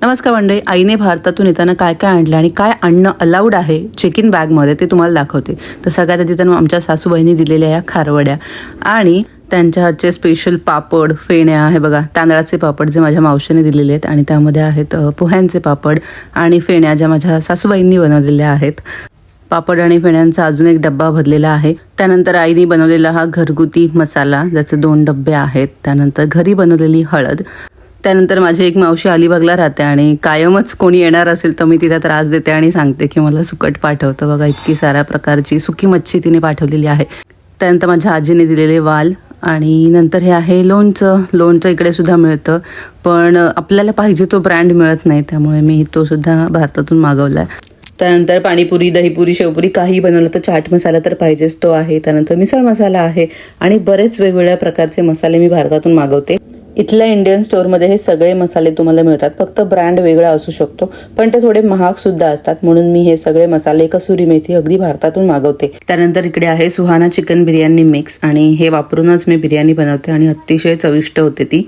नमस्कार मंडळी, आईने भारतातून येताना काय काय आणलं आणि काय आणणं अलाउड आहे चेक इन बॅगमध्ये ते तुम्हाला दाखवते. तर सगळ्यात आधी तर आमच्या सासूबाईंनी दिलेल्या या खारवड्या आणि त्यांच्या हातचे स्पेशल पापड, फेण्या, हे बघा तांदळाचे पापड जे माझ्या मावशीने दिलेले आहेत आणि त्यामध्ये आहेत पोह्यांचे पापड आणि फेण्या ज्या माझ्या सासूबाईंनी बनवलेल्या आहेत. पापड आणि फेण्यांचा अजून एक डब्बा भरलेला आहे. त्यानंतर आईने बनवलेला हा घरगुती मसाला ज्याचे 2 डब्बे आहेत. त्यानंतर घरी बनवलेली हळद. त्यानंतर माझी एक मावशी अलिबागला राहते आणि कायमच कोणी येणार असेल तर मी तिला त्रास देते आणि सांगते की मला सुकट पाठवतं. बघा इतकी साऱ्या प्रकारची सुकी मच्छी तिने पाठवलेली आहे. त्यानंतर माझ्या आजीने दिलेले वाल आणि नंतर हे आहे लोणचं इकडे सुद्धा मिळतं, पण आपल्याला पाहिजे तो ब्रँड मिळत नाही, त्यामुळे मी तो सुद्धा भारतातून मागवला आहे. त्यानंतर पाणीपुरी, दहीपुरी, शेवपुरी काही बनवलं तर चाट मसाला तर पाहिजेच, तो आहे. त्यानंतर मिसळ मसाला आहे आणि बरेच वेगवेगळ्या प्रकारचे मसाले मी भारतातून मागवते. इथल्या इंडियन स्टोअरमध्ये हे सगळे मसाले तुम्हाला मिळतात, फक्त ब्रँड वेगळा असू शकतो, पण ते थोडे महाग सुद्धा असतात, म्हणून मी हे सगळे मसाले, कसुरी मेथी अगदी भारतातून मागवते. त्यानंतर इकडे आहे सुहाना चिकन बिर्याणी मिक्स आणि हे वापरूनच मी बिर्याणी बनवते आणि अतिशय चविष्ट होते ती.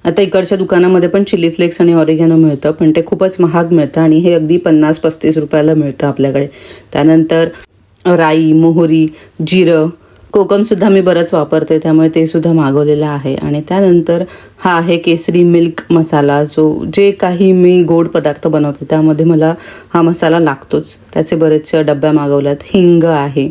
आता इकडच्या दुकानामध्ये पण चिली फ्लेक्स आणि ऑरिगॅनो मिळतं, पण ते खूपच महाग मिळतं आणि हे अगदी 50-35 रुपयाला मिळतं आपल्याकडे. त्यानंतर राई, मोहरी, जिरं, कोकमसुद्धा मी बरंच वापरते, त्यामुळे ते सुद्धा मागवलेलं आहे. आणि त्यानंतर हा आहे केसरी मिल्क मसाला, जे काही मी गोड पदार्थ बनवते त्यामध्ये मला हा मसाला लागतोच, त्याचे बरेचसे डब्या मागवल्यात. हिंग आहे,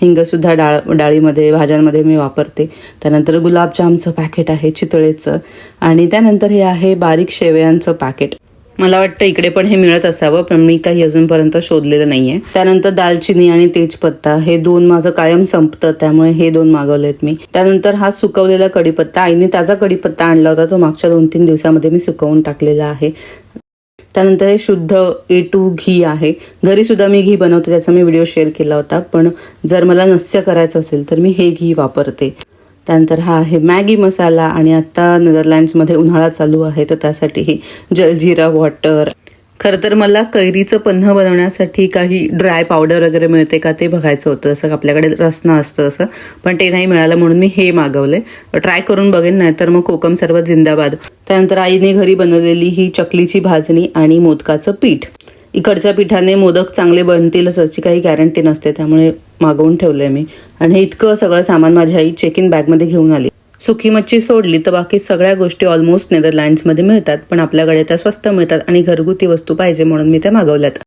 हिंगसुद्धा डाळीमध्ये, भाज्यांमध्ये मी वापरते. त्यानंतर गुलाबजामचं पॅकेट आहे चितळेचं आणि त्यानंतर हे आहे बारीक शेवयांचं पॅकेट. मला वाटतं इकडे पण हे मिळत असावं, पण मी काही अजूनपर्यंत शोधलेलं नाहीये. त्यानंतर दालचिनी आणि तेजपत्ता, हे 2 माझं कायम संपतं, त्यामुळे हे 2 मागवलेत मी. त्यानंतर हा सुकवलेला कढीपत्ता, आईने ताजा कढीपत्ता आणला होता, तो मागच्या 2-3 दिवसामध्ये मी सुकवून टाकलेला आहे. त्यानंतर हे शुद्ध A2 घी आहे. घरी सुद्धा मी घी बनवते, त्याचा मी व्हिडिओ शेअर केला होता, पण जर मला नस्य करायचं असेल तर मी हे घी वापरते. त्यानंतर हा आहे मॅगी मसाला आणि आता नेदरलँड्समध्ये उन्हाळा चालू आहे, तर त्यासाठीही जलजिरा वॉटर. खरं तर मला कैरीचं पन्ह बनवण्यासाठी काही ड्राय पावडर वगैरे मिळते का ते बघायचं होतं, जसं आपल्याकडे रसना असतं तसं, पण ते नाही मिळालं म्हणून मी हे मागवले. ट्राय करून बघेन, नाही तर मग कोकम सरबत जिंदाबाद. त्यानंतर आईने घरी बनवलेली ही चकलीची भाजणी आणि मोदकाचं पीठ. इकडच्या पिठाने मोदक चांगले बनतीलच अशी काही गॅरंटी नसते, त्यामुळे मागवून ठेवलंय मी. आणि हे इतकं सगळं सामान माझी आई चेक इन बॅगमध्ये घेऊन आली. सुकी मच्छी सोडली तर बाकी सगळ्या गोष्टी ऑलमोस्ट नेदरलँड्समध्ये मिळतात, पण आपल्याकडे त्या स्वस्त मिळतात आणि घरगुती वस्तू पाहिजे म्हणून मी त्या मागवल्यात.